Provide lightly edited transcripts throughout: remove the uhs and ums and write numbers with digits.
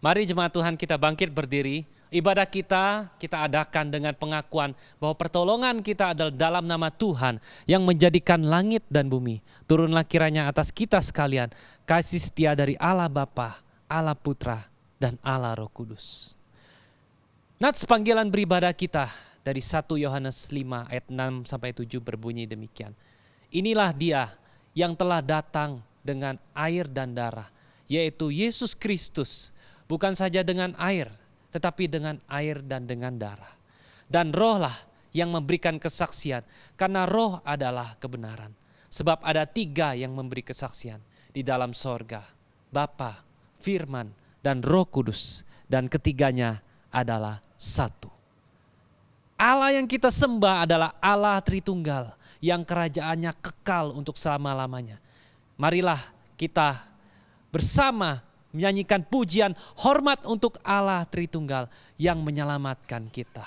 Mari jemaat Tuhan kita bangkit berdiri. Ibadah kita adakan dengan pengakuan bahwa pertolongan kita adalah dalam nama Tuhan yang menjadikan langit dan bumi. Turunlah kiranya atas kita sekalian kasih setia dari Allah Bapa, Allah Putra, dan Allah Roh Kudus. Nats panggilan beribadah kita dari 1 Yohanes 5 ayat 6 sampai 7 berbunyi demikian. Inilah Dia yang telah datang dengan air dan darah, yaitu Yesus Kristus, bukan saja dengan air, tetapi dengan air dan dengan darah. Dan Rohlah yang memberikan kesaksian, karena Roh adalah kebenaran. Sebab ada 3 yang memberi kesaksian di dalam sorga, Bapa, Firman, dan Roh Kudus, dan ketiganya adalah satu. Allah yang kita sembah adalah Allah Tritunggal, yang kerajaannya kekal untuk selama-lamanya. Marilah kita bersama menyanyikan pujian hormat untuk Allah Tritunggal yang menyelamatkan kita.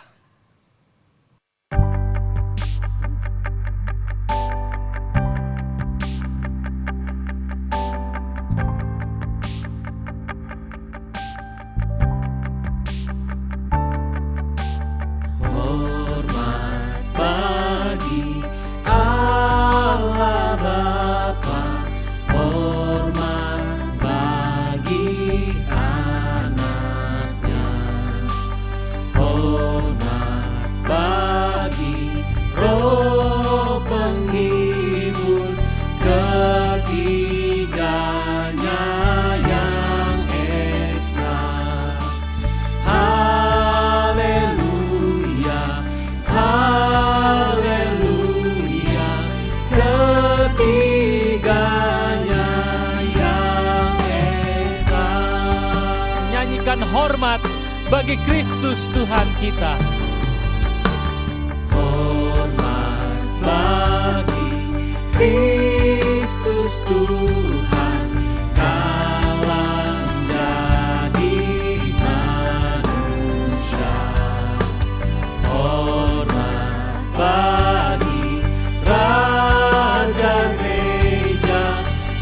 Hormat bagi Allah Bapa, hormat bagi anaknya, hormat bagi Roh penghibur, ketiganya yang esa. Haleluya, haleluya, ketiganya yang esa. Nyanyikan hormat bagi Kristus Tuhan kita. Hormat bagi Kristus Tuhan kala menjadi manusia. Hormat bagi Raja Gereja,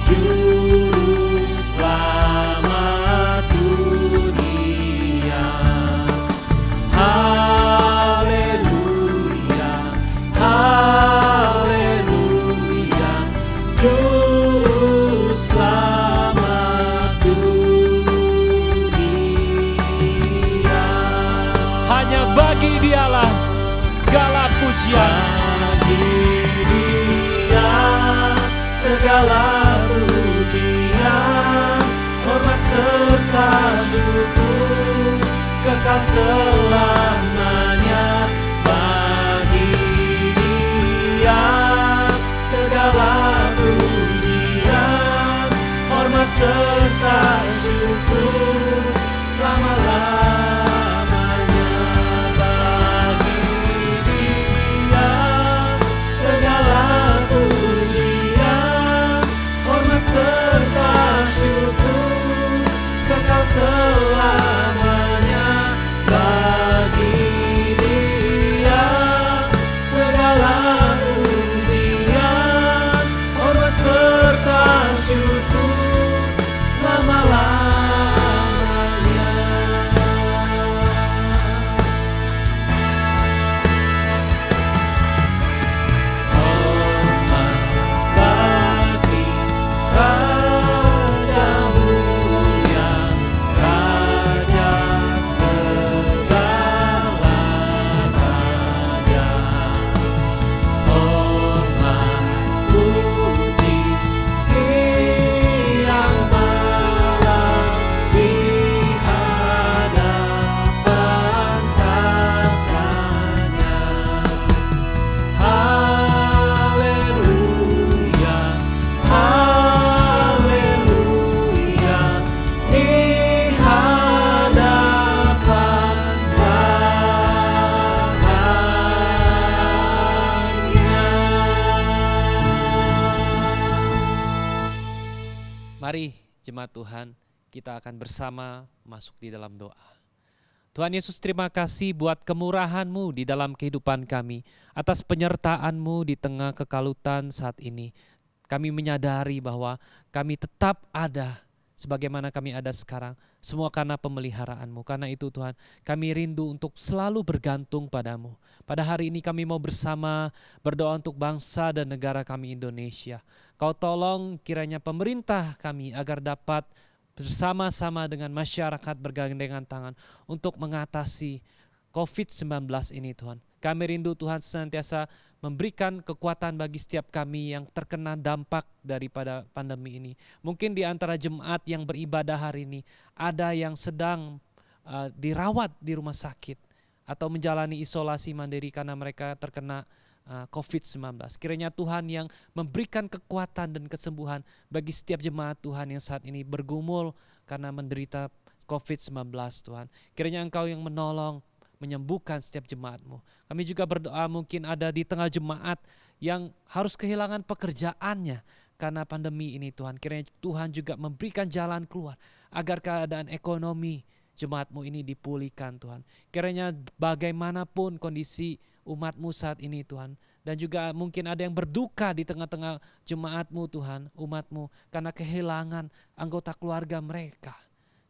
Juru Selamat dunia. Haleluya, haleluya, Juru Selamat dunia. Hanya bagi Dialah segala pujian. Bagi Dia segala pujian, hormat serta syukur kekal selamanya. Bagi Dia segala pujian, hormat serta syukur selama-lamanya. Bagi Dia segala pujian, hormat serta syukur kekal selamanya. Bagi Dia segala pujian, hormat serta syukur selama-lamanya. Hormat bagi Raja mulia, Raja segala raja. Hormat puji siang malam di hadapan tahtanya. Haleluya, haleluya, di hadapan tahtanya. Mari jemaat Tuhan, kita akan bersama masuk di dalam doa. Tuhan Yesus, terima kasih buat kemurahan-Mu di dalam kehidupan kami, atas penyertaan-Mu di tengah kekalutan saat ini. Kami menyadari bahwa kami tetap ada sebagaimana kami ada sekarang, semua karena pemeliharaan-Mu. Karena itu Tuhan, kami rindu untuk selalu bergantung pada-Mu. Pada hari ini kami mau bersama berdoa untuk bangsa dan negara kami Indonesia. Kau tolong kiranya pemerintah kami agar dapat bersama-sama dengan masyarakat bergandengan tangan untuk mengatasi COVID-19 ini Tuhan. Kami rindu Tuhan senantiasa memberikan kekuatan bagi setiap kami yang terkena dampak daripada pandemi ini. Mungkin di antara jemaat yang beribadah hari ini, ada yang sedang dirawat di rumah sakit atau menjalani isolasi mandiri karena mereka terkena COVID-19. Kiranya Tuhan yang memberikan kekuatan dan kesembuhan bagi setiap jemaat Tuhan yang saat ini bergumul karena menderita COVID-19 Tuhan. Kiranya Engkau yang menolong, menyembuhkan setiap jemaat-Mu. Kami juga berdoa mungkin ada di tengah jemaat yang harus kehilangan pekerjaannya karena pandemi ini Tuhan. Kiranya Tuhan juga memberikan jalan keluar agar keadaan ekonomi jemaat-Mu ini dipulihkan Tuhan. Kiranya bagaimanapun kondisi umat-Mu saat ini Tuhan. Dan juga mungkin ada yang berduka di tengah-tengah jemaat-Mu Tuhan, umat-Mu, karena kehilangan anggota keluarga mereka.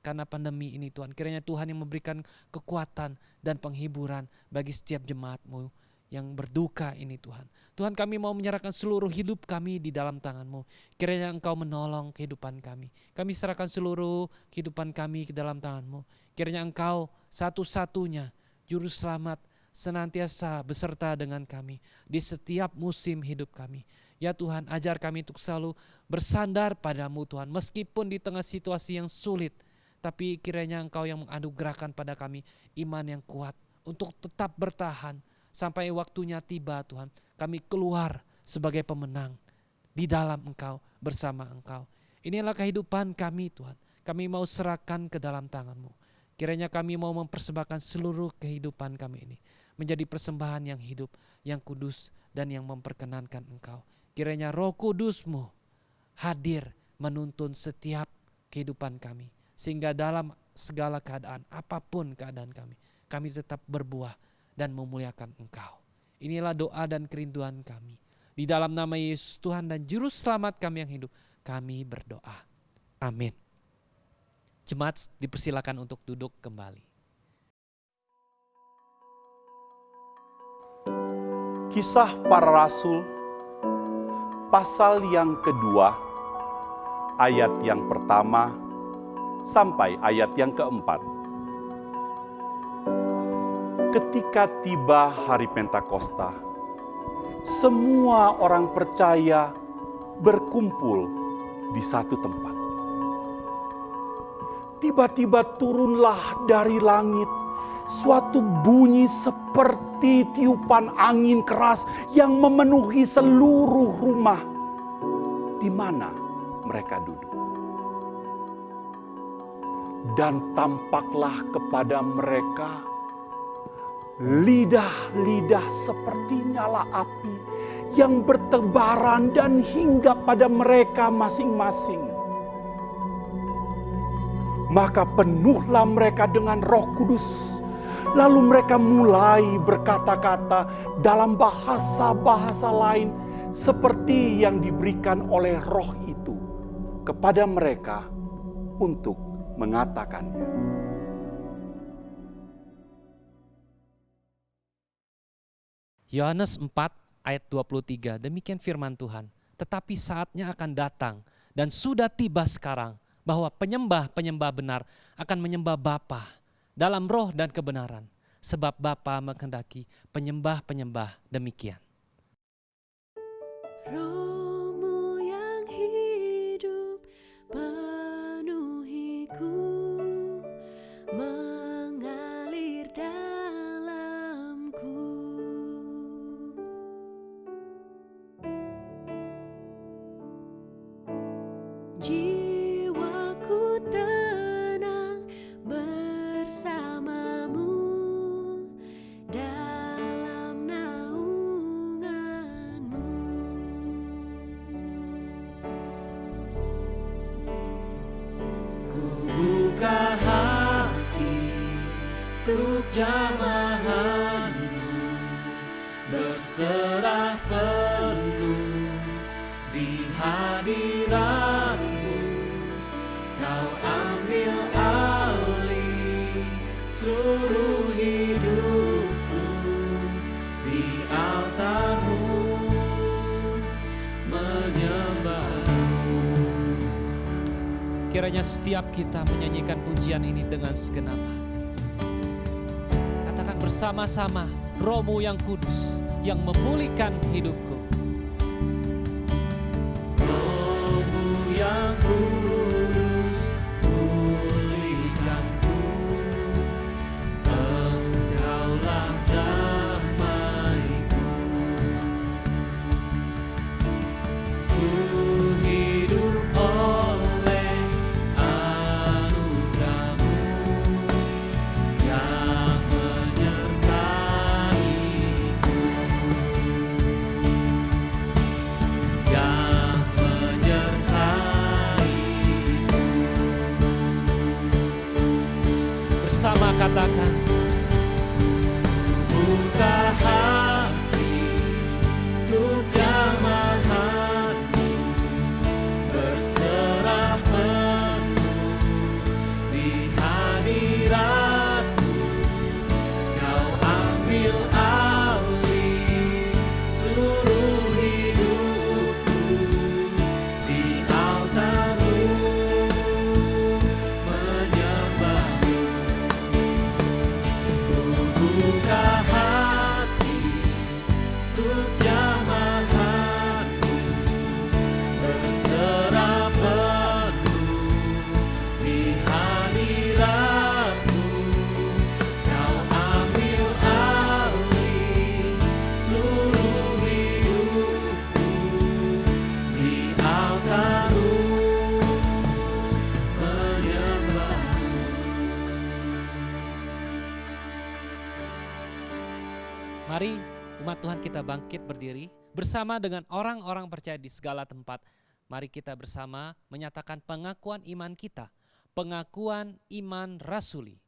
Karena pandemi ini Tuhan, kiranya Tuhan yang memberikan kekuatan dan penghiburan bagi setiap jemaat-Mu yang berduka ini Tuhan. Tuhan, kami mau menyerahkan seluruh hidup kami di dalam tangan-Mu. Kiranya Engkau menolong kehidupan kami. Kami serahkan seluruh kehidupan kami ke dalam tangan-Mu. Kiranya Engkau satu-satunya juru selamat senantiasa beserta dengan kami di setiap musim hidup kami. Ya Tuhan, ajar kami untuk selalu bersandar pada-Mu Tuhan, meskipun di tengah situasi yang sulit. Tapi kiranya Engkau yang menganugerahkan pada kami iman yang kuat untuk tetap bertahan sampai waktunya tiba Tuhan. Kami keluar sebagai pemenang di dalam Engkau, bersama Engkau. Inilah kehidupan kami Tuhan. Kami mau serahkan ke dalam tangan-Mu. Kiranya kami mau mempersembahkan seluruh kehidupan kami ini menjadi persembahan yang hidup, yang kudus, dan yang memperkenankan Engkau. Kiranya Roh Kudus-Mu hadir menuntun setiap kehidupan kami. Sehingga dalam segala keadaan, apapun keadaan kami tetap berbuah dan memuliakan Engkau. Inilah doa dan kerinduan kami. Di dalam nama Yesus Tuhan dan Juru Selamat kami yang hidup, kami berdoa. Amin. Jemaat dipersilakan untuk duduk kembali. Kisah Para Rasul, pasal yang kedua, ayat yang pertama, sampai ayat yang keempat. Ketika tiba hari Pentakosta, semua orang percaya berkumpul di satu tempat. Tiba-tiba turunlah dari langit suatu bunyi seperti tiupan angin keras yang memenuhi seluruh rumah di mana mereka duduk. Dan tampaklah kepada mereka lidah-lidah seperti nyala api yang bertebaran dan hinggap pada mereka masing-masing. Maka penuhlah mereka dengan Roh Kudus. Lalu mereka mulai berkata-kata dalam bahasa-bahasa lain seperti yang diberikan oleh Roh itu kepada mereka untuk mengatakannya. Yohanes 4 ayat 23, demikian firman Tuhan. Tetapi saatnya akan datang dan sudah tiba sekarang bahwa penyembah-penyembah benar akan menyembah Bapa dalam roh dan kebenaran. Sebab Bapa menghendaki penyembah-penyembah demikian. Roh-Mu yang hidup penuhiku, mengalir dalamku. Jiwaku tenang bersama-Mu dalam naungan-Mu. Ku buka hati untuk jamahan-Mu, berserah penuh di hadirat-Mu. Kau Kiranya setiap kita menyanyikan pujian ini dengan segenap hati. Katakan bersama-sama, Roh-Mu yang kudus, yang memulihkan hidupku. Roh-Mu yang kudus, pulihkanku. Engkaulah damaiku. Ku hidup oleh anugerah-Mu yang menyertaiku, yang menyertaiku. Bersama katakan, buka hati untuk jamahan-Mu, berserah penuh di hadirat-Mu. Kau ambil alih seluruh hidupku di altar-Mu, menyembah-Mu. Ku buka hati untuk jamahan-Mu, berserah penuh di hadirat-Mu. Kau ambil alih seluruh hidupku di altar-Mu, menyembah-Mu. Mari umat Tuhan kita bangkit berdiri bersama dengan orang-orang percaya di segala tempat. Mari kita bersama menyatakan pengakuan iman kita, pengakuan iman rasuli.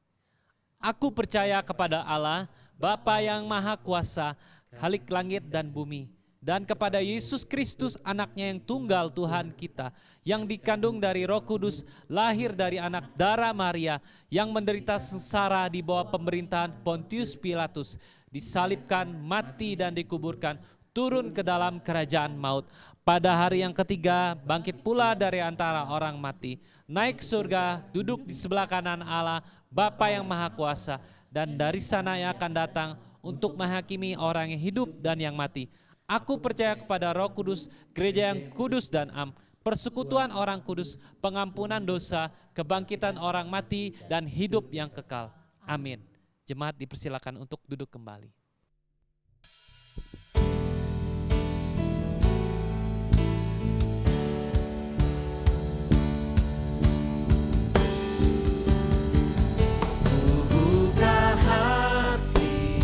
Aku percaya kepada Allah, Bapa yang Maha Kuasa, Khalik langit dan bumi, dan kepada Yesus Kristus anaknya yang tunggal Tuhan kita, yang dikandung dari Roh Kudus, lahir dari anak darah Maria, yang menderita sengsara di bawah pemerintahan Pontius Pilatus, disalibkan, mati dan dikuburkan, turun ke dalam kerajaan maut. Pada hari yang ketiga bangkit pula dari antara orang mati, naik ke surga, duduk di sebelah kanan Allah, Bapa yang Maha Kuasa, dan dari sana yang akan datang untuk menghakimi orang yang hidup dan yang mati. Aku percaya kepada Roh Kudus, gereja yang kudus dan am, persekutuan orang kudus, pengampunan dosa, kebangkitan orang mati, dan hidup yang kekal. Amin. Jemaat dipersilakan untuk duduk kembali. Buka hati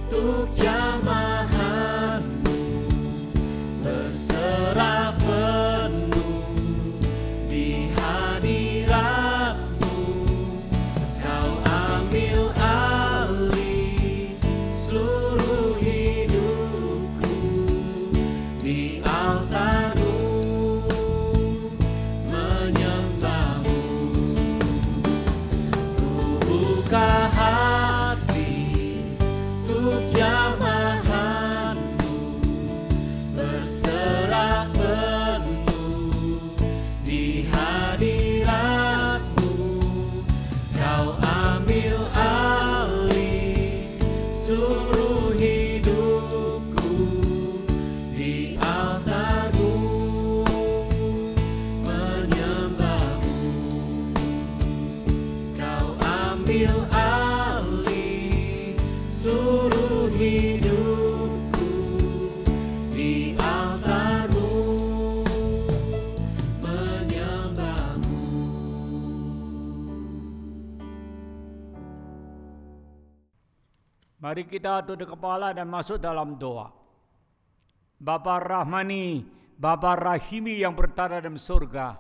untuk jamahan-Mu, berserah penuh di hadirat-Mu. Kau ambil alih seluruh hidupku di altar-Mu, menyembah-Mu. Ku buka hati untuk jamahan-Mu, berserah penuh di hadirat-Mu. Kau ambil alih seluruh hidupku di altar-Mu, menyembah-Mu. Kau ambil alih seluruh hidupku di altar-Mu, menyembah-Mu. Mari kita tunduk kepala dan masuk dalam doa. Bapa Rahmani, Bapa Rahimi yang bertada dalam surga,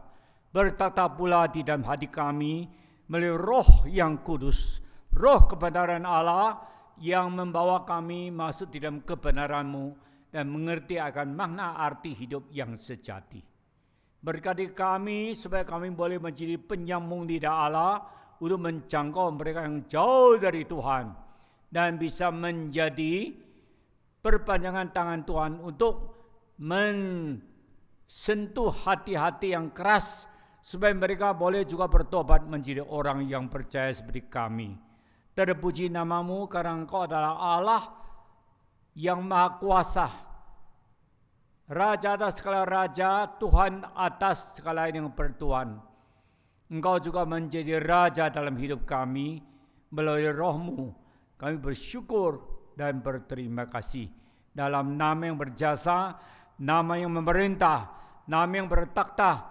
bertata pula di dalam hati kami melalui Roh yang kudus, Roh kebenaran Allah yang membawa kami masuk di dalam kebenaran-Mu dan mengerti akan makna arti hidup yang sejati. Berkati kami supaya kami boleh menjadi penyambung lidah Allah untuk menjangkau mereka yang jauh dari Tuhan dan bisa menjadi perpanjangan tangan Tuhan untuk mensentuh hati-hati yang keras supaya mereka boleh juga bertobat menjadi orang yang percaya seperti kami. Terpuji namamu karena Engkau adalah Allah yang Maha Kuasa, Raja atas segala raja, Tuhan atas segala yang bertuhan. Engkau juga menjadi Raja dalam hidup kami melalui Roh-Mu. Kami bersyukur dan berterima kasih. Dalam nama yang berjasa, nama yang memerintah, nama yang bertakhta,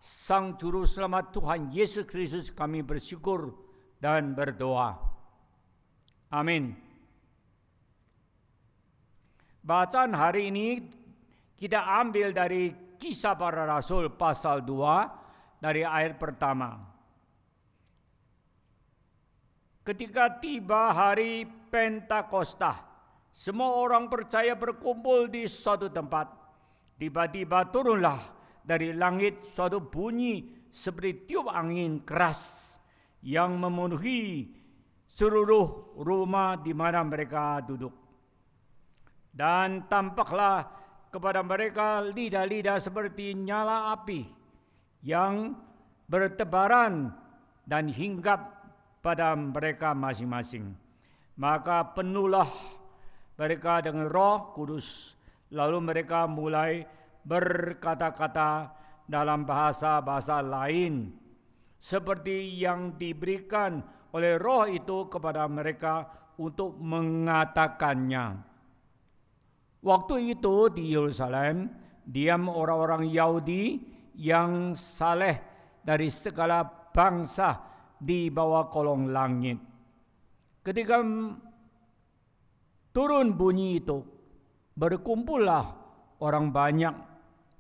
Sang Juru Selamat Tuhan Yesus Kristus, kami bersyukur dan berdoa. Amin. Bacaan hari ini kita ambil dari Kisah Para Rasul pasal 2 dari ayat pertama. Ketika tiba hari Pentakosta, semua orang percaya berkumpul di suatu tempat. Tiba-tiba turunlah dari langit suatu bunyi seperti tiup angin keras yang memenuhi seluruh rumah di mana mereka duduk. Dan tampaklah kepada mereka lidah-lidah seperti nyala api yang bertebaran dan hinggap pada mereka masing-masing. Maka penuhlah mereka dengan Roh Kudus. Lalu mereka mulai berkata-kata dalam bahasa-bahasa lain seperti yang diberikan oleh Roh itu kepada mereka untuk mengatakannya. Waktu itu di Yerusalem diam orang-orang Yahudi yang saleh dari segala bangsa di bawah kolong langit. Ketika turun bunyi itu, berkumpullah orang banyak.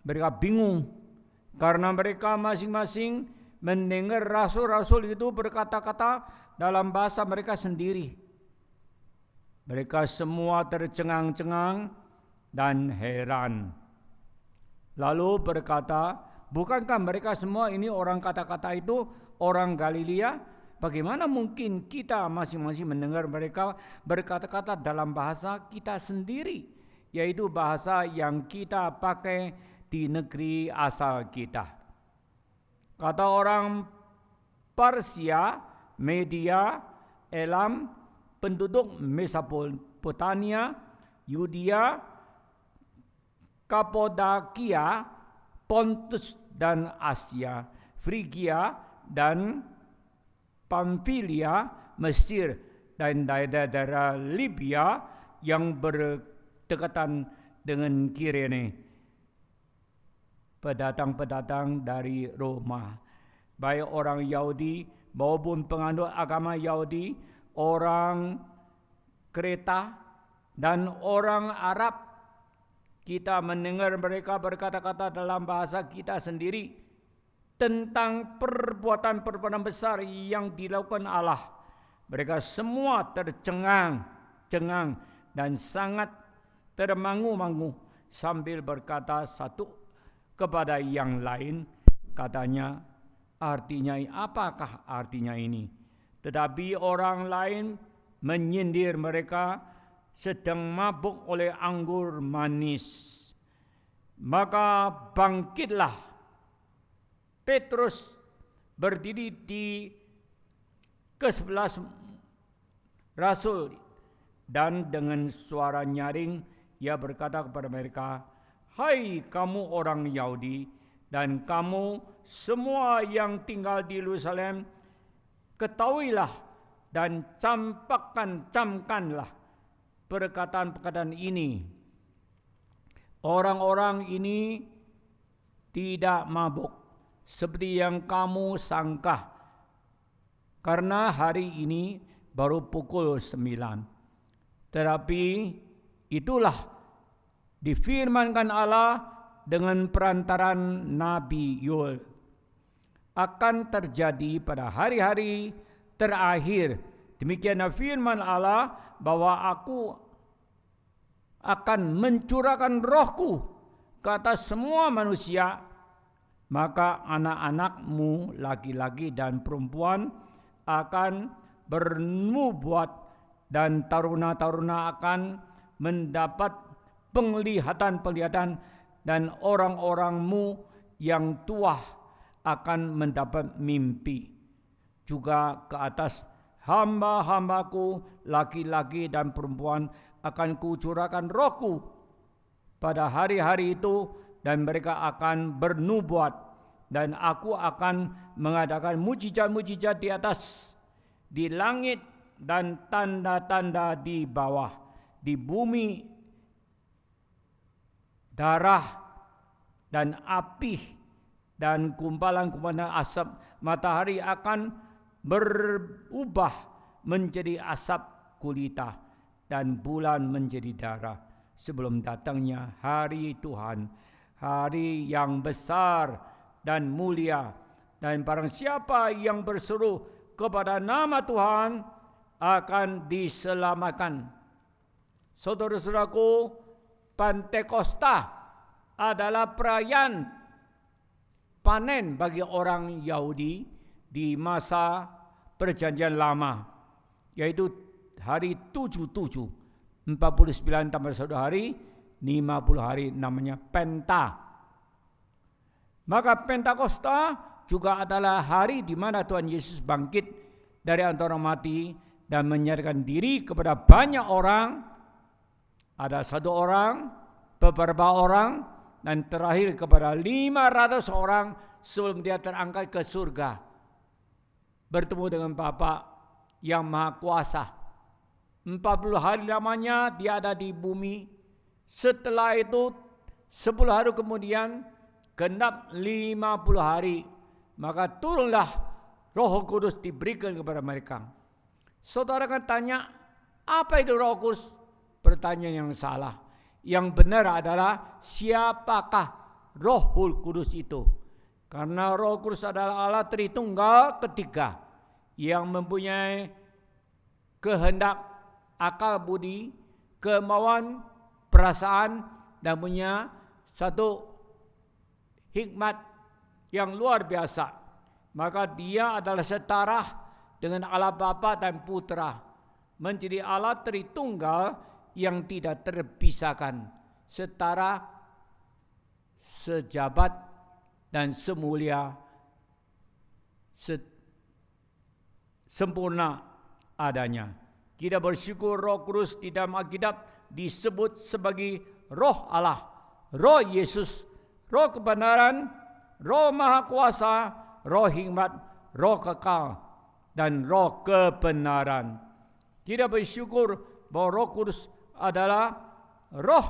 Mereka bingung karena mereka masing-masing mendengar rasul-rasul itu berkata-kata dalam bahasa mereka sendiri. Mereka semua tercengang-cengang dan heran. Lalu berkata, bukankah mereka semua ini orang kata-kata itu orang Galilea? Bagaimana mungkin kita masing-masing mendengar mereka berkata-kata dalam bahasa kita sendiri, yaitu bahasa yang kita pakai di negeri asal kita. Kata orang Persia, Media, Elam, penduduk Mesopotamia, Yudea, Kapodakia, Pontus dan Asia, Frigia dan Pamfilia, Mesir dan daerah-daerah Libya yang berdekatan dengan Kirene. Pendatang-pendatang dari Roma, baik orang Yahudi maupun penganut agama Yahudi, orang Kreta dan orang Arab. Kita mendengar mereka berkata-kata dalam bahasa kita sendiri tentang perbuatan-perbuatan besar yang dilakukan Allah. Mereka semua tercengang-cengang dan sangat termangu-mangu sambil berkata satu kepada yang lain, katanya, artinya apakah artinya ini? Tetapi orang lain menyindir mereka sedang mabuk oleh anggur manis. Maka bangkitlah Petrus berdiri di ke-11 rasul dan dengan suara nyaring ia berkata kepada mereka, "Hai kamu orang Yahudi dan kamu semua yang tinggal di Yerusalem, ketahuilah dan camkanlah perkataan-perkataan ini. Orang-orang ini tidak mabuk seperti yang kamu sangka, karena hari ini baru pukul 9. Tetapi itulah difirmankan Allah dengan perantaran Nabi Yoel. Akan terjadi pada hari-hari terakhir. Demikianlah firman Allah bahwa aku akan mencurahkan rohku ke atas semua manusia. Maka anak-anakmu laki-laki dan perempuan akan bernubuat dan taruna-taruna akan mendapat penglihatan-penglihatan dan orang-orangmu yang tua akan mendapat mimpi. Juga ke atas hamba-hambaku laki-laki dan perempuan akan kucurahkan rohku pada hari-hari itu, dan mereka akan bernubuat, dan aku akan mengadakan mujizat-mujizat di atas, di langit, dan tanda-tanda di bawah, di bumi, darah dan api dan kumpalan-kumpalan asap. Matahari akan berubah menjadi asap gulita dan bulan menjadi darah sebelum datangnya hari Tuhan, hari yang besar dan mulia. Dan barang siapa yang berseru kepada nama Tuhan akan diselamatkan. Saudara-saudaraku, Pentakosta adalah perayaan panen bagi orang Yahudi di masa Perjanjian Lama, yaitu hari 77, 49 tambah 1 hari, 50 hari, namanya Penta. Maka Pentakosta juga adalah hari di mana Tuhan Yesus bangkit dari antara mati dan menyerahkan diri kepada banyak orang. Ada 1 orang, beberapa orang, dan terakhir kepada 500 orang sebelum dia terangkat ke surga, bertemu dengan Bapa yang Maha Kuasa. 40 hari lamanya dia ada di bumi. Setelah itu 10 hari kemudian genap 50 hari, maka turunlah Roh Kudus diberikan kepada mereka. Saudara kan tanya, apa itu Roh Kudus? Pertanyaan yang salah. Yang benar adalah siapakah Roh Kudus itu? Karena Roh Kudus adalah Allah Tritunggal ketiga yang mempunyai kehendak, akal budi, kemauan, perasaan, dan punya satu hikmat yang luar biasa. Maka dia adalah setara dengan Allah Bapa dan Putra, menjadi Allah Tritunggal yang tidak terpisahkan, setara, sejabat, dan semulia, sempurna adanya. Kita bersyukur Roh Kudus di dalam Alkitab disebut sebagai Roh Allah, Roh Yesus, Roh kebenaran, Roh Maha Kuasa, Roh hikmat, Roh kekal, dan Roh kebenaran. Kita bersyukur bahwa Roh Kudus adalah Roh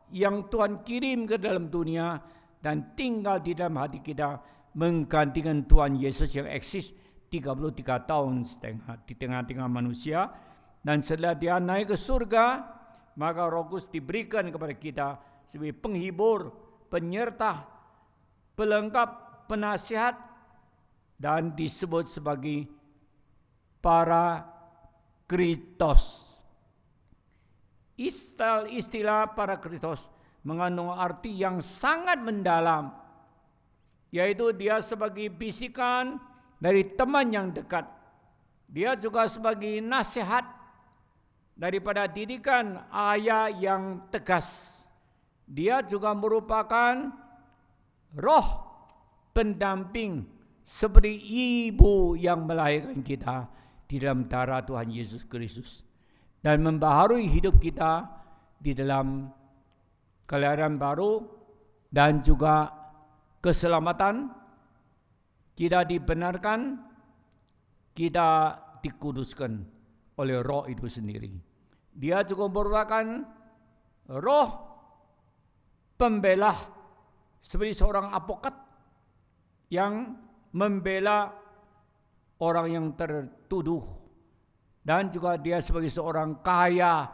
yang Tuhan kirim ke dalam dunia dan tinggal di dalam hati kita, menggantikan Tuhan Yesus yang eksis 33 tahun setengah di tengah-tengah manusia. Dan setelah dia naik ke surga, maka Roh Kudus diberikan kepada kita sebagai penghibur, penyerta, pelengkap, penasihat, dan disebut sebagai Parakletos. Istilah Parakletos mengandung arti yang sangat mendalam, yaitu dia sebagai bisikan dari teman yang dekat. Dia juga sebagai nasihat daripada didikan ayah yang tegas. Dia juga merupakan roh pendamping seperti ibu yang melahirkan kita di dalam darah Tuhan Yesus Kristus, dan membaharui hidup kita di dalam kelahiran baru dan juga keselamatan. Kita dibenarkan, kita dikuduskan oleh Roh itu sendiri. Dia juga merupakan roh pembela, seperti seorang advokat yang membela orang yang tertuduh. Dan juga dia sebagai seorang kaya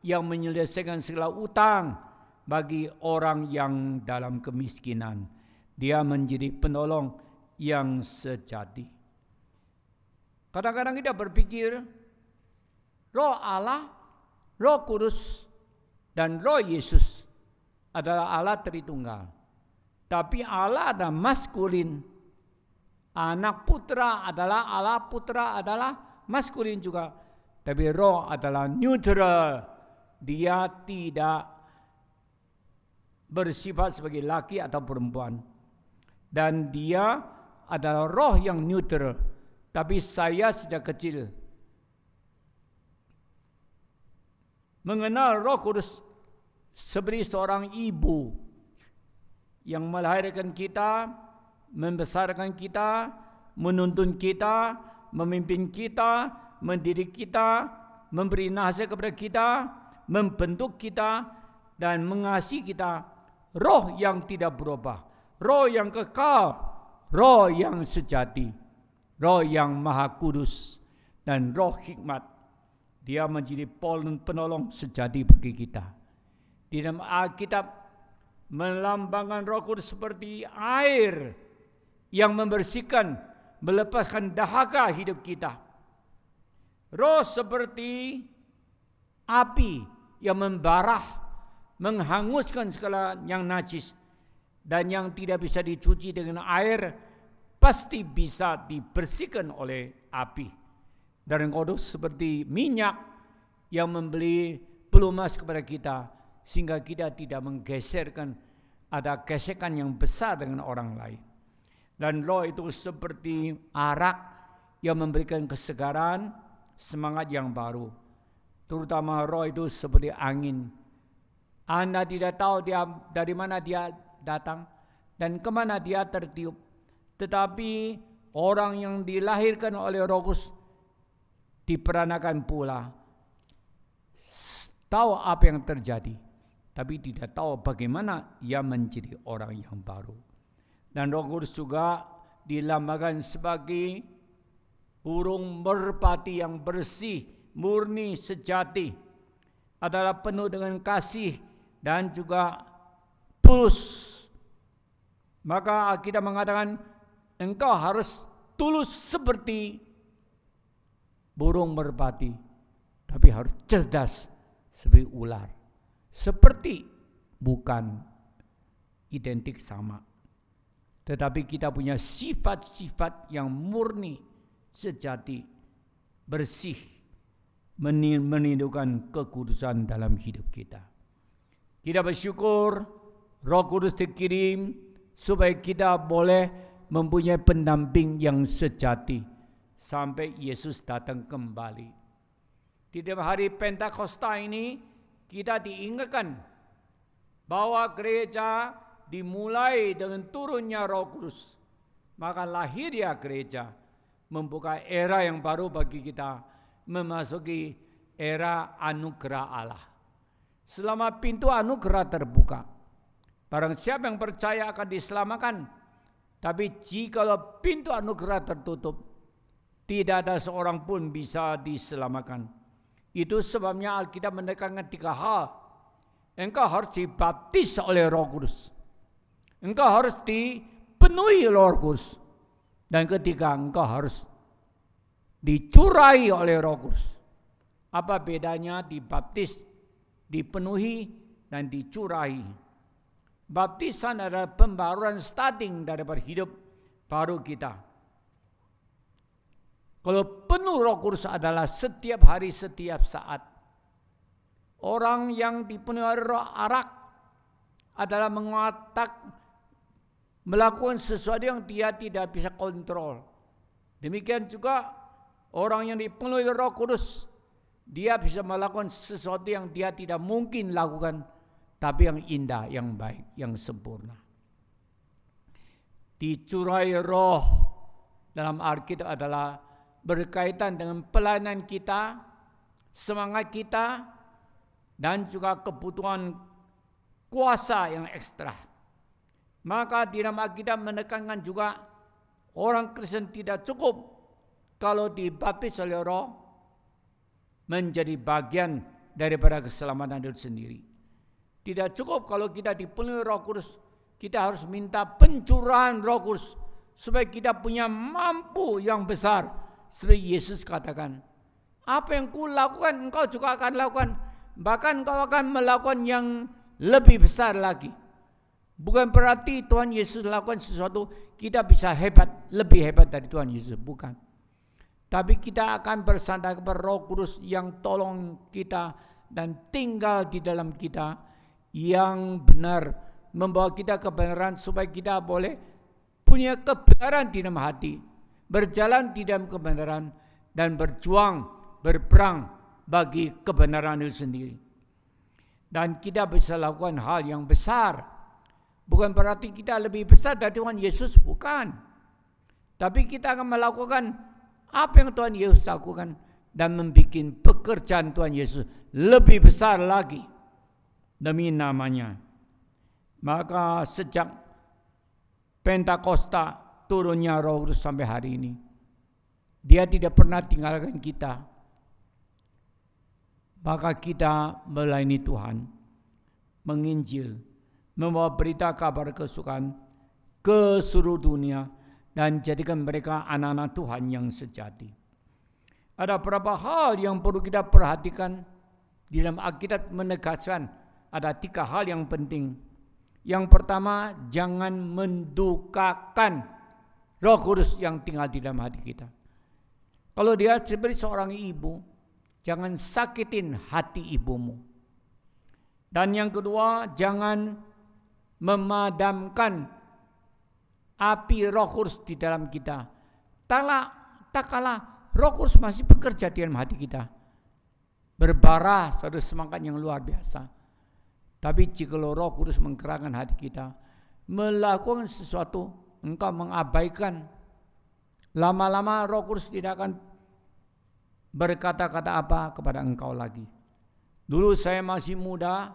yang menyelesaikan segala utang bagi orang yang dalam kemiskinan. Dia menjadi penolong yang sejati. Kadang-kadang kita berpikir Roh Allah, Roh Kudus, dan Roh Yesus adalah Allah Tritunggal. Tapi Allah adalah maskulin. Anak putra adalah Allah, putra adalah maskulin juga. Tapi Roh adalah neutral. Dia tidak bersifat sebagai laki atau perempuan. Dan dia adalah roh yang neutral. Tapi saya sejak kecil mengenal Roh Kudus seperti seorang ibu yang melahirkan kita, membesarkan kita, menuntun kita, memimpin kita, mendidik kita, memberi nasihat kepada kita, membentuk kita, dan mengasihi kita. Roh yang tidak berubah, roh yang kekal, roh yang sejati, roh yang maha kudus, dan roh hikmat. Dia menjadi penolong sejati bagi kita. Di dalam Alkitab melambangkan Roh Kudus seperti air yang membersihkan, melepaskan dahaga hidup kita. Roh seperti api yang membarah, menghanguskan segala yang najis, dan yang tidak bisa dicuci dengan air pasti bisa dibersihkan oleh api. Dan Roh Kudus seperti minyak yang memberi pelumas kepada kita, sehingga kita tidak menggeserkan, ada gesekan yang besar dengan orang lain. Dan roh itu seperti arak yang memberikan kesegaran, semangat yang baru. Terutama roh itu seperti angin. Anda tidak tahu dia dari mana dia datang dan kemana dia tertiup. Tetapi orang yang dilahirkan oleh Roh Kudus diperanakan pula tahu apa yang terjadi, tapi tidak tahu bagaimana ia menjadi orang yang baru. Dan Roh Kudus juga dilambangkan sebagai burung merpati yang bersih, murni, sejati, adalah penuh dengan kasih dan juga tulus. Maka kita mengatakan engkau harus tulus seperti burung merpati, tapi harus cerdas seperti ular. Seperti bukan identik sama. Tetapi kita punya sifat-sifat yang murni, sejati, bersih, menunjukkan kekudusan dalam hidup kita. Kita bersyukur Roh Kudus dikirim supaya kita boleh mempunyai pendamping yang sejati sampai Yesus datang kembali. Di dalam hari Pentakosta ini kita diingatkan bahwa gereja dimulai dengan turunnya Roh Kudus. Maka lahirnya gereja membuka era yang baru bagi kita, memasuki era anugerah Allah. Selama pintu anugerah terbuka, barang siapa yang percaya akan diselamatkan. Tapi jikalau pintu anugerah tertutup, tidak ada seorang pun bisa diselamatkan. Itu sebabnya Alkitab menekankan 3 hal. Engkau harus dibaptis oleh Roh Kudus. Engkau harus dipenuhi Roh Kudus. Dan ketiga, engkau harus dicurahi oleh Roh Kudus. Apa bedanya dibaptis, dipenuhi, dan dicurahi? Baptisan adalah pembaruan starting daripada hidup baru kita. Kalau penuh Roh Kudus adalah setiap hari, setiap saat. Orang yang dipenuhi roh arak adalah melakukan sesuatu yang dia tidak bisa kontrol. Demikian juga orang yang dipenuhi Roh Kudus, dia bisa melakukan sesuatu yang dia tidak mungkin lakukan, tapi yang indah, yang baik, yang sempurna. Dicurahi roh dalam Alkitab adalah berkaitan dengan pelayanan kita, semangat kita, dan juga kebutuhan kuasa yang ekstra. Maka di dalam Alkitab menekankan juga orang Kristen tidak cukup kalau dibaptis oleh Roh menjadi bagian daripada keselamatan itu sendiri. Tidak cukup kalau kita dipenuhi Roh Kudus, kita harus minta pencurahan Roh Kudus supaya kita punya mampu yang besar. Seperti Yesus katakan, apa yang ku lakukan engkau juga akan lakukan, bahkan engkau akan melakukan yang lebih besar lagi. Bukan berarti Tuhan Yesus lakukan sesuatu kita bisa hebat, lebih hebat dari Tuhan Yesus, bukan. Tapi kita akan bersandar kepada Roh Kudus yang tolong kita dan tinggal di dalam kita, yang benar membawa kita kebenaran supaya kita boleh punya kebenaran di dalam hati, berjalan di dalam kebenaran, dan berjuang, berperang bagi kebenaran itu sendiri. Dan kita bisa lakukan hal yang besar. Bukan berarti kita lebih besar dari Tuhan Yesus, bukan. Tapi kita akan melakukan apa yang Tuhan Yesus lakukan dan membuat pekerjaan Tuhan Yesus lebih besar lagi demi namanya. Maka sejak Pentakosta turunnya Roh Kudus sampai hari ini, Dia tidak pernah tinggalkan kita. Maka kita melayani Tuhan, menginjil, membawa berita kabar kesukaan ke seluruh dunia dan jadikan mereka anak-anak Tuhan yang sejati. Ada beberapa hal yang perlu kita perhatikan di dalam Alkitab menegaskan ada 3 hal yang penting. Yang pertama, jangan mendukakan Roh Kudus yang tinggal di dalam hati kita. Kalau dia seperti seorang ibu, jangan sakitin hati ibumu. Dan yang kedua, jangan memadamkan api Roh Kudus di dalam kita. Tak kalah Roh Kudus masih bekerja di dalam hati kita, berbara satu semangat yang luar biasa. Tapi jika Roh Kudus menggerakkan hati kita melakukan sesuatu, engkau mengabaikan, lama-lama Roh Kudus tidak akan berkata-kata apa kepada engkau lagi. Dulu saya masih muda,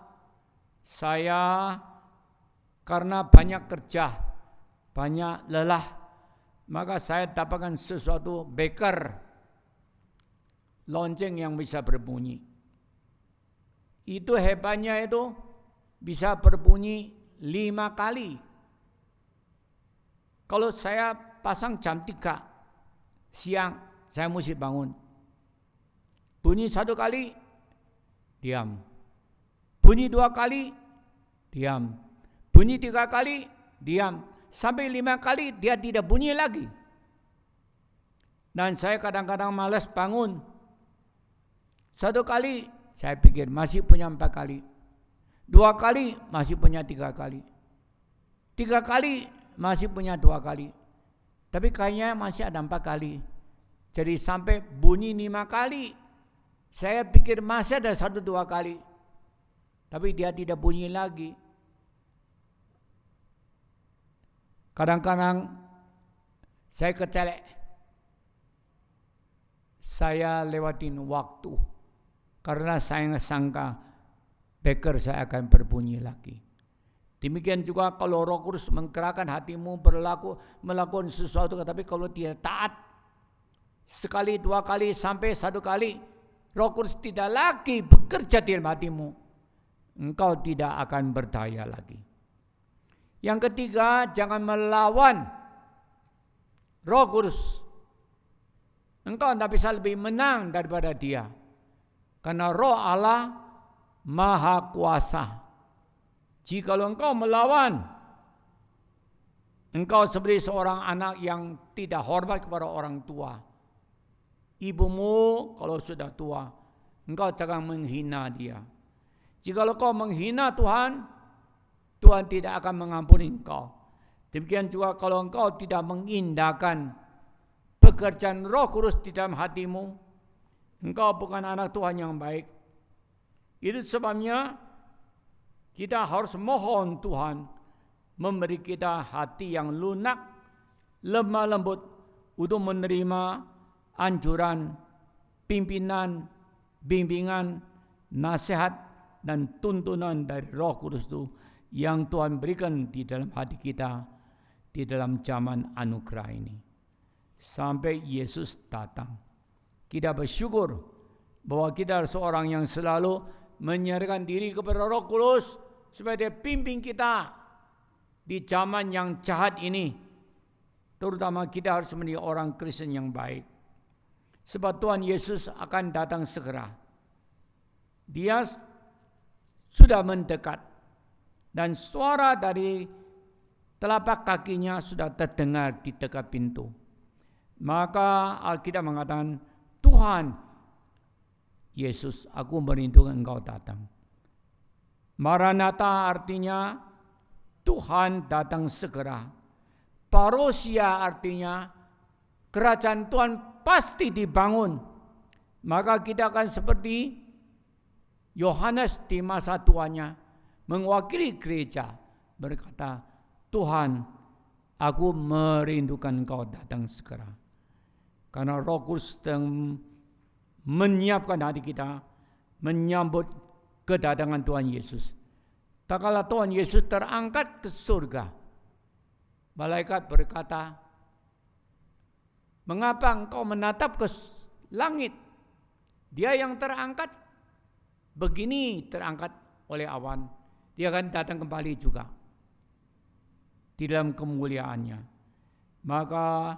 saya karena banyak kerja, banyak lelah, maka saya dapatkan sesuatu beker, lonceng yang bisa berbunyi. Itu hebatnya itu bisa berbunyi 5 kali. Kalau saya pasang jam 3 siang, saya mesti bangun. Bunyi 1 kali, diam. Bunyi 2 kali, diam. Bunyi 3 kali, diam. Sampai 5 kali dia tidak bunyi lagi. Dan saya kadang-kadang malas bangun. 1 kali, saya pikir masih punya 4 kali. 2 kali, masih punya 3 kali. 3 kali, masih punya 2 kali. Tapi kayaknya masih ada 4 kali. Jadi sampai bunyi 5 kali. Saya pikir masih ada 1-2 kali. Tapi dia tidak bunyi lagi. Kadang-kadang saya kecelek. Saya lewatin waktu. Karena saya sangka beker saya akan berbunyi lagi. Demikian juga kalau Roh Kudus menggerakkan hatimu melakukan sesuatu, tapi kalau tidak taat, sekali, 2 kali, sampai 1 kali, Roh Kudus tidak lagi bekerja di dalam hatimu, engkau tidak akan berdaya lagi. Yang ketiga, jangan melawan Roh Kudus. Engkau tidak bisa lebih menang daripada dia. Karena Roh Allah Maha Kuasa. Jikalau engkau melawan, engkau seperti seorang anak yang tidak hormat kepada orang tua. Ibumu kalau sudah tua, engkau jangan menghina dia. Jikalau kau menghina Tuhan, Tuhan tidak akan mengampuni engkau. Demikian juga kalau engkau tidak mengindahkan pekerjaan Roh Kudus di dalam hatimu, engkau bukan anak Tuhan yang baik. Itu sebabnya kita harus mohon Tuhan memberi kita hati yang lunak, lemah lembut untuk menerima anjuran, pimpinan, bimbingan, nasihat, dan tuntunan dari Roh Kudus itu yang Tuhan berikan di dalam hati kita di dalam zaman anugerah ini. Sampai Yesus datang. Kita bersyukur bahwa kita adalah seorang yang selalu menyerahkan diri kepada Roh Kudus supaya dia pimpin kita di zaman yang jahat ini. Terutama kita harus menjadi orang Kristen yang baik. Sebab Tuhan Yesus akan datang segera. Dia sudah mendekat. Dan suara dari telapak kakinya sudah terdengar di dekat pintu. Maka Alkitab mengatakan, Tuhan Yesus, aku merindukan engkau datang. Maranatha artinya Tuhan datang segera. Parousia artinya kerajaan Tuhan pasti dibangun. Maka kita akan seperti Yohanes di masa tuanya mewakili gereja berkata, Tuhan, aku merindukan Engkau datang segera. Karena Roh Kudus sedang menyiapkan hati kita menyambut kedatangan Tuhan Yesus. Tak kala Tuhan Yesus terangkat ke surga, malaikat berkata, mengapa engkau menatap ke langit? Dia yang terangkat begini, terangkat oleh awan. Dia akan datang kembali juga di dalam kemuliaannya. Maka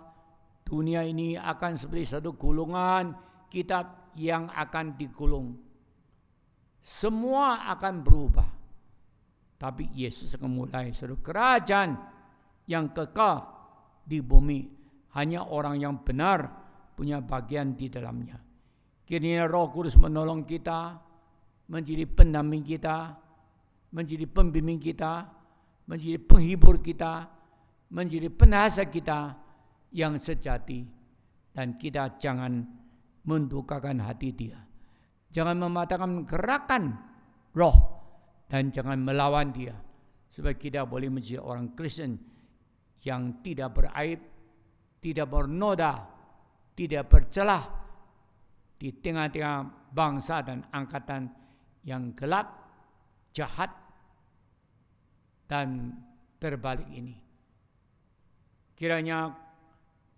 dunia ini akan seperti satu gulungan kitab yang akan digulung. Semua akan berubah. Tapi Yesus akan mulai satu kerajaan yang kekal di bumi. Hanya orang yang benar punya bagian di dalamnya. Kiranya Roh Kudus menolong kita, menjadi pendamping kita, menjadi pembimbing kita, menjadi penghibur kita, menjadi penasihat kita yang sejati. Dan kita jangan mendukakan hati Dia. Jangan mematahkan gerakan roh dan jangan melawan Dia. Supaya kita boleh menjadi orang Kristen yang tidak beraib, tidak bernoda, tidak bercelah di tengah-tengah bangsa dan angkatan yang gelap, jahat, dan terbalik ini. Kiranya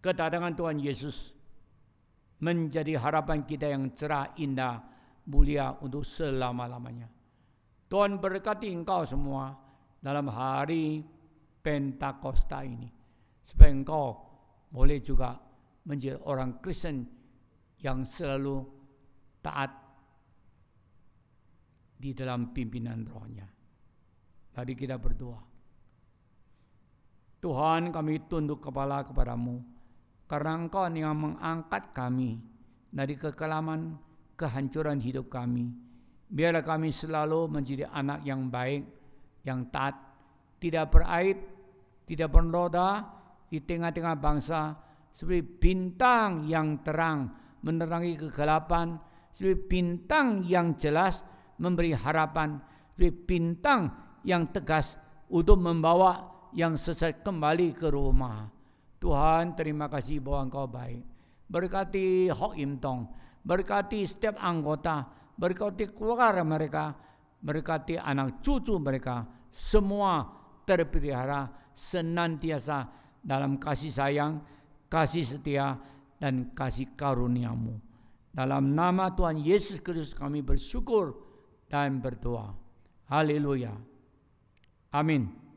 kedatangan Tuhan Yesus menjadi harapan kita yang cerah, indah, mulia untuk selama-lamanya. Tuhan berkati engkau semua dalam hari Pentakosta ini. Supaya engkau boleh juga menjadi orang Kristen yang selalu taat di dalam pimpinan rohnya. Mari kita berdoa. Tuhan, kami tunduk kepala kepadamu, karena Engkau yang mengangkat kami dari kekelaman, kehancuran hidup kami. Biarlah kami selalu menjadi anak yang baik, yang taat, tidak beraib, tidak bernoda di tengah-tengah bangsa, seperti bintang yang terang menerangi kegelapan, seperti bintang yang jelas memberi harapan, seperti bintang yang tegas untuk membawa yang sesat kembali ke rumah. Tuhan, terima kasih bahwa Engkau baik. Berkati Hok Im Tong, berkati setiap anggota, berkati keluarga mereka, berkati anak cucu mereka, semua terpelihara senantiasa dalam kasih sayang, kasih setia, dan kasih karunia-Mu. Dalam nama Tuhan Yesus Kristus kami bersyukur dan berdoa. Haleluya. Amin.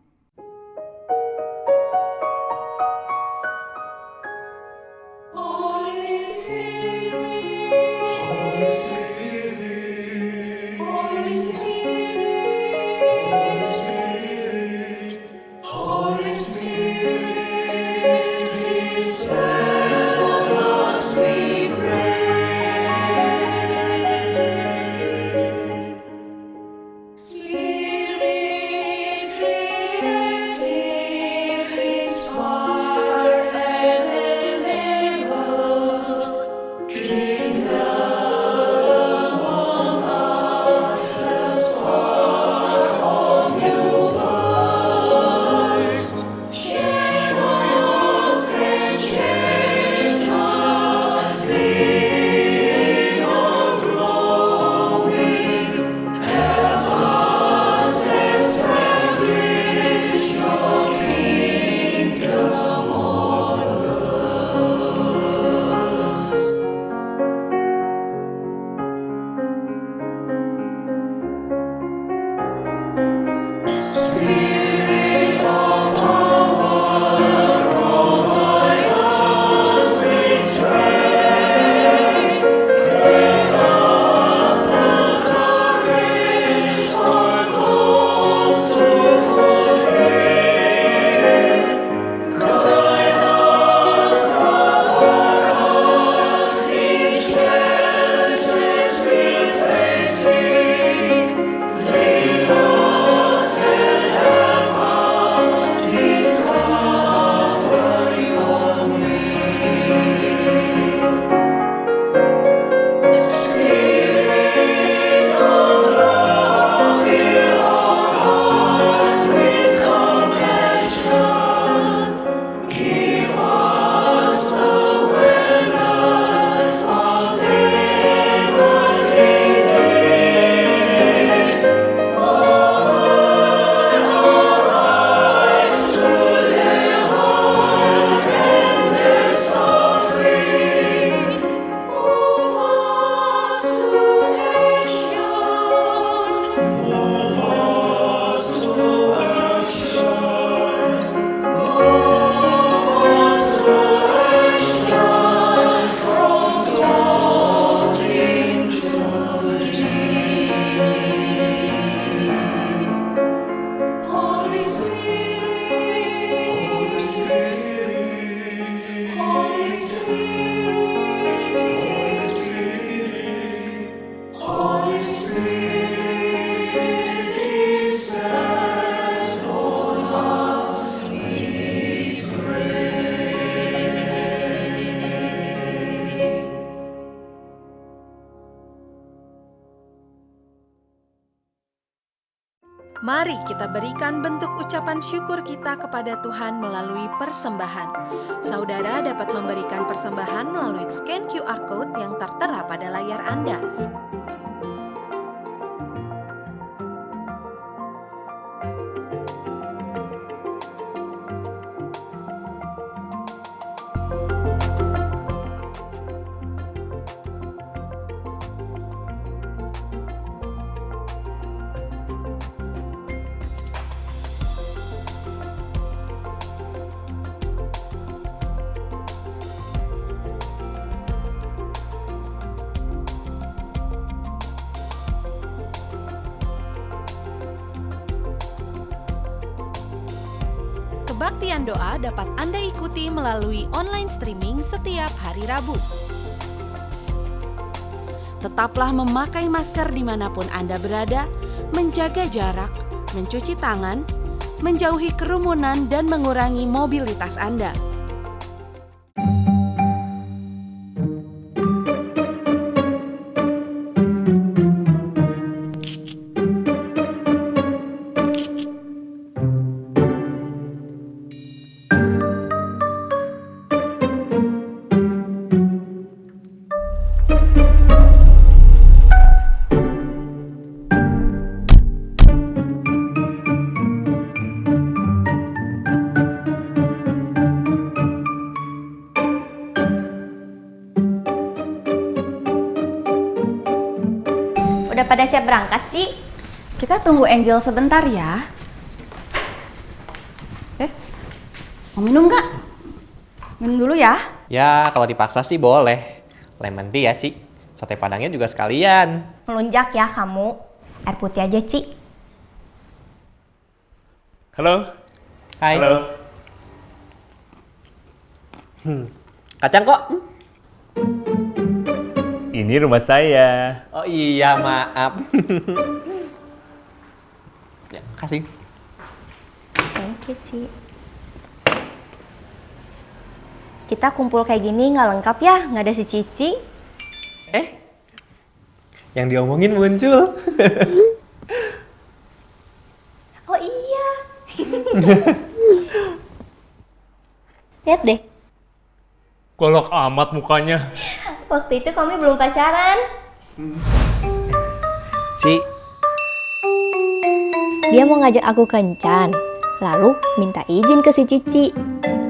Mari kita berikan bentuk ucapan syukur kita kepada Tuhan melalui persembahan. Saudara dapat memberikan persembahan melalui scan QR Code yang tertera pada layar Anda. Kebaktian doa dapat Anda ikuti melalui online streaming setiap hari Rabu. Tetaplah memakai masker dimanapun Anda berada, menjaga jarak, mencuci tangan, menjauhi kerumunan, dan mengurangi mobilitas Anda. Udah pada siap berangkat, Ci? Kita tunggu Angel sebentar ya. Mau minum nggak? Minum dulu ya. Ya, kalau dipaksa sih boleh. Lemon tea ya, Ci. Sate padangnya juga sekalian. Melunjak ya kamu. Air putih aja, Ci. Halo. Hai. Halo. Kacang kok? Ini rumah saya. Oh iya, maaf. Ya, kasih. Thank you, Ci. Kita kumpul kayak gini nggak lengkap ya, nggak ada si Cici. Yang diomongin muncul. Oh iya. Lihat deh, Golok amat mukanya. waktu itu kami belum pacaran. Ci, Dia mau ngajak aku kencan, lalu minta izin ke si Cici.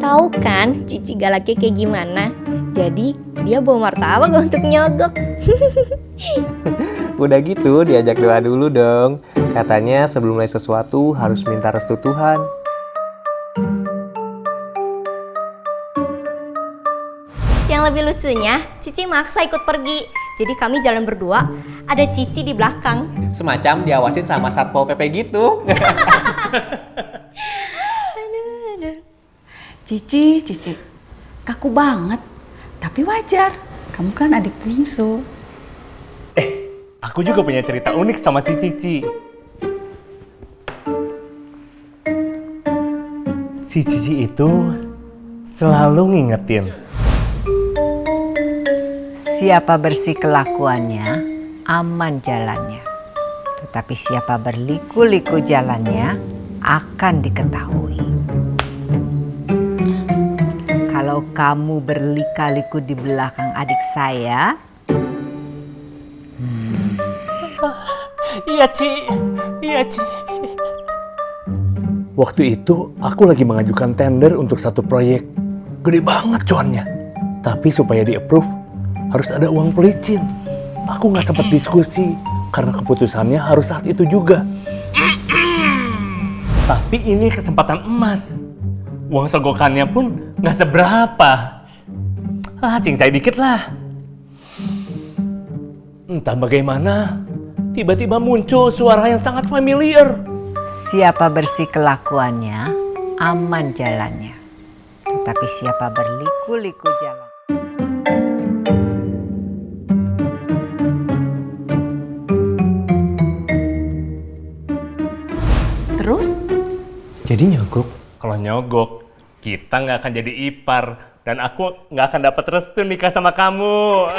Tahu kan Cici galaknya kayak gimana? Jadi dia bawa martabak untuk nyogok. udah gitu diajak doa dulu dong. Katanya sebelum mulai sesuatu harus minta restu Tuhan. Yang lebih lucunya, Cici maksa ikut pergi. Jadi kami jalan berdua, ada Cici di belakang. Semacam diawasin sama Satpol PP gitu. Cici, kaku banget. Tapi wajar, kamu kan adik bungsu. Aku juga punya cerita unik sama si Cici. Si Cici itu selalu ngingetin. Siapa bersih kelakuannya, aman jalannya. Tetapi siapa berliku-liku jalannya, akan diketahui. Kalau kamu berlika-liku di belakang adik saya, Iya, Ci. Iya, Ci. Waktu itu aku lagi mengajukan tender untuk satu proyek. Gede banget cuannya. Tapi supaya di-approve harus ada uang pelicin. Aku nggak sempat diskusi karena keputusannya harus saat itu juga. Tapi ini kesempatan emas. Uang sogokannya pun nggak seberapa. Cincai dikit lah. Entah bagaimana, tiba-tiba muncul suara yang sangat familiar. siapa bersih kelakuannya, aman jalannya. Tetapi siapa berliku-liku jalan. Terus? Jadi nyogok? Kalau nyogok, kita nggak akan jadi ipar. Dan aku nggak akan dapat restu nikah sama kamu.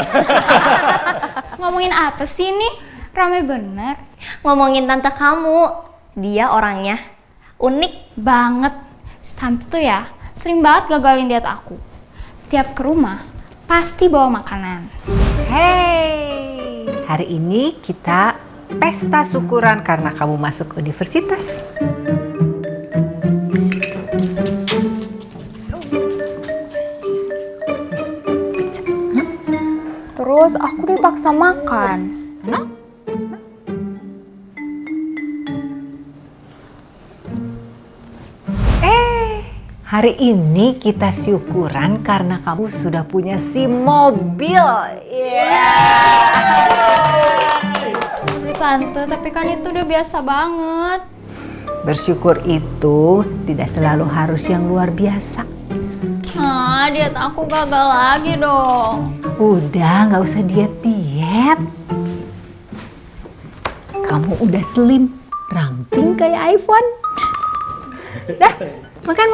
Ngomongin apa sih nih? Rame bener. Ngomongin tante kamu. Dia orangnya unik banget. Si tante tuh ya sering banget gagalin diet aku. Tiap ke rumah pasti bawa makanan. Hey, hari ini kita pesta syukuran karena kamu masuk universitas. Terus aku dipaksa makan. Hari ini kita syukuran karena kamu sudah punya SIM mobil. Tante, tapi kan itu udah biasa banget. Bersyukur itu tidak selalu harus yang luar biasa. Diet aku gagal lagi dong. Udah, nggak usah diet-diet. Kamu udah slim, ramping kayak iPhone. Dah, makan.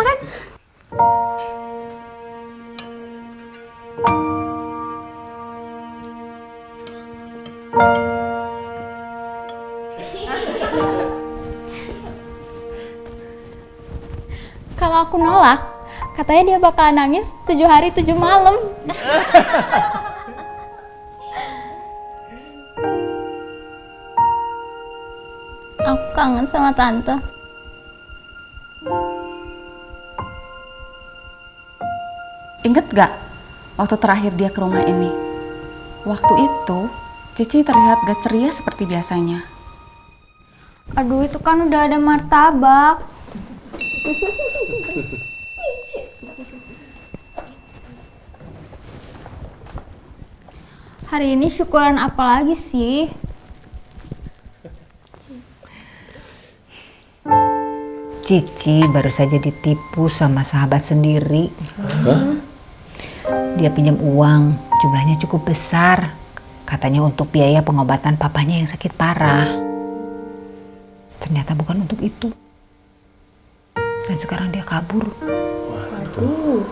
Kalau aku nolak, katanya dia bakal nangis 7 hari 7 malam. Aku kangen sama tante. Ingat gak waktu terakhir dia ke rumah ini? Waktu itu Cici terlihat gak ceria seperti biasanya. Aduh, itu kan udah ada martabak. Hari ini syukuran apa lagi sih? Cici baru saja ditipu sama sahabat sendiri. Dia pinjam uang, jumlahnya cukup besar. Katanya untuk biaya pengobatan papanya yang sakit parah. Ternyata bukan untuk itu. Dan sekarang dia kabur. Waduh.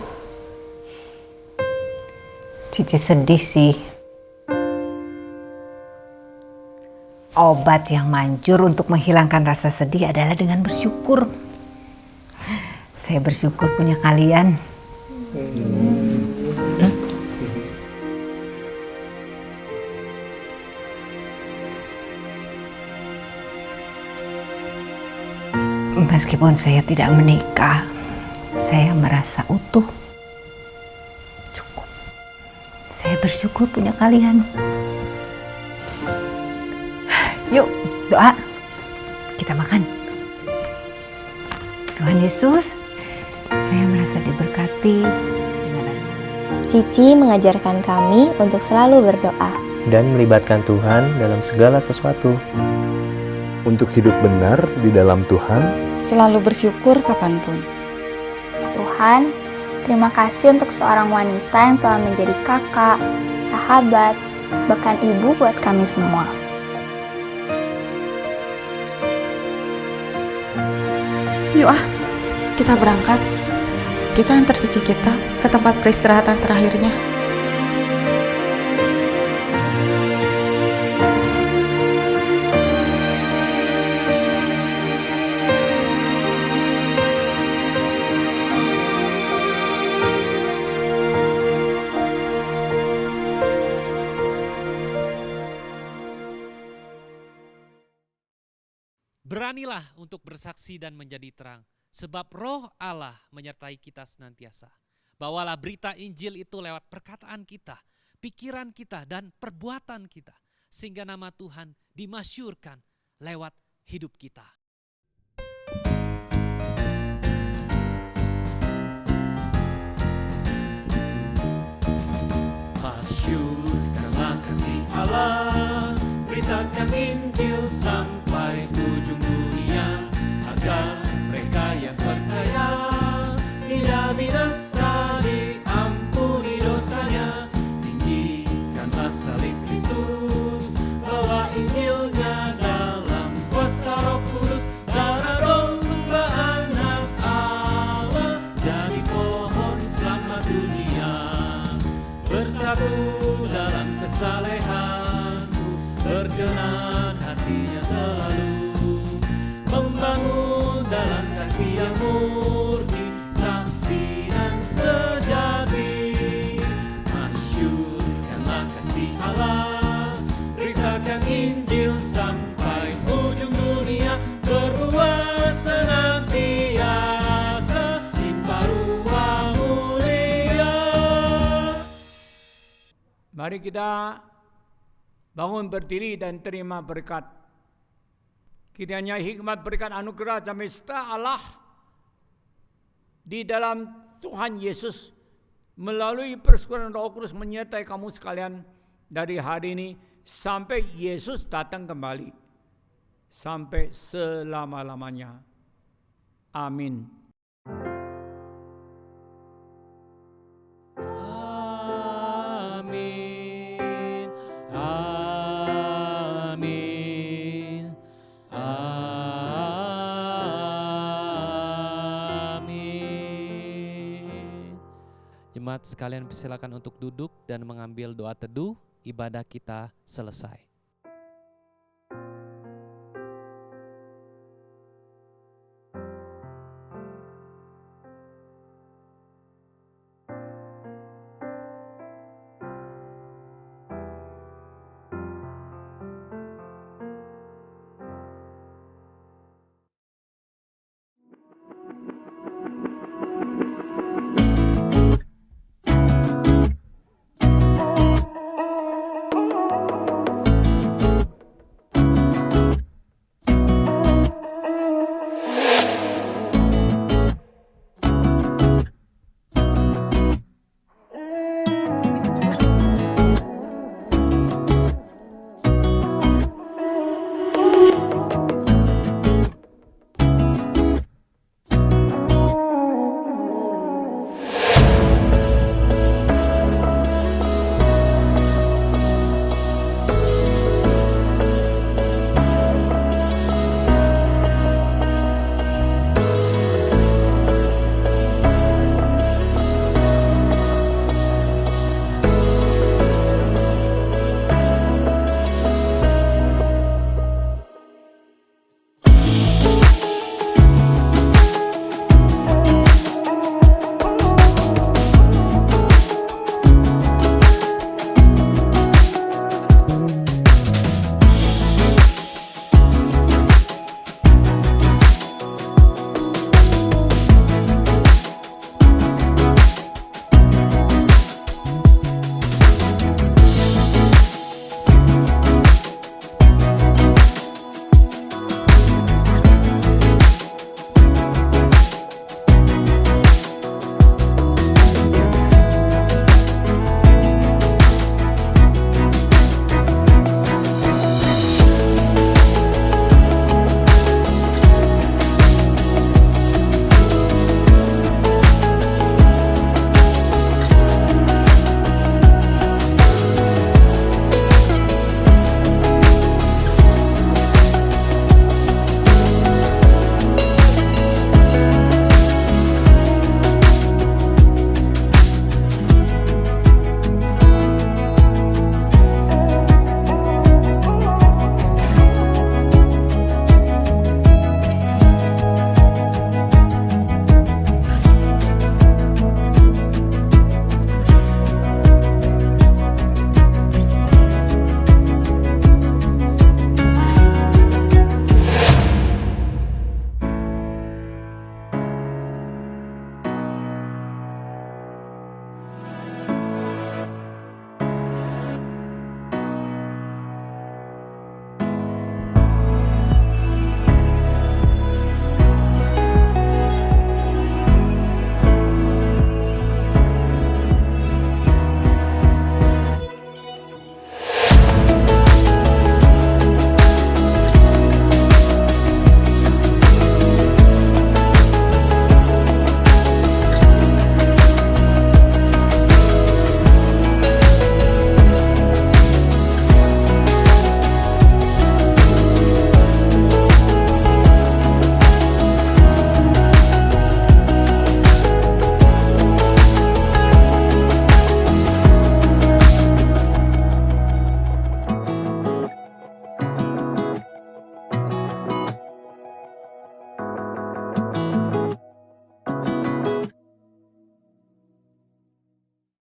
Cici sedih sih. Obat yang manjur untuk menghilangkan rasa sedih adalah dengan bersyukur. Saya bersyukur punya kalian. Meskipun saya tidak menikah, saya merasa utuh. Cukup. Saya bersyukur punya kalian. Yuk, doa. Kita makan. Tuhan Yesus, saya merasa diberkati dengan Cici mengajarkan kami untuk selalu berdoa dan melibatkan Tuhan dalam segala sesuatu. Untuk hidup benar di dalam Tuhan, Selalu bersyukur kapanpun. Tuhan, terima kasih untuk seorang wanita yang telah menjadi kakak, sahabat, bahkan ibu buat kami semua. Yuk kita berangkat. Kita antar cici kita ke tempat peristirahatan terakhirnya. Beranilah untuk bersaksi dan menjadi terang, sebab Roh Allah menyertai kita senantiasa. Bawalah berita Injil itu lewat perkataan kita, pikiran kita, dan perbuatan kita, sehingga nama Tuhan dimasyurkan lewat hidup kita. Masyurkanlah kasih Allah, beritakan Injil sampai ujung dunia, agar mereka yang percaya tidak binasa, diampuni dosanya. Tinggikanlah salib Kristus, bawa Injilnya dalam kuasa Roh Kudus. Darah domba anak Allah jadi pohon selamat dunia, bersatu dalam kesalehan, berkenan hatinya selalu. kasih yang murni, saksi dan sejati. Masyurkanlah kasih Allah, beritakan Injil sampai ujung dunia, berbuat senantiasa limpah ruah mulia. Mari kita bangun berdiri dan terima berkat. Kiranya hikmat berkat anugerah semesta Allah di dalam Tuhan Yesus melalui persekutuan Roh Kudus menyertai kamu sekalian dari hari ini sampai Yesus datang kembali, sampai selama-lamanya. Amin. Amin. Amin. Amin. Jemaat sekalian silakan untuk duduk dan mengambil doa teduh. Ibadah kita selesai.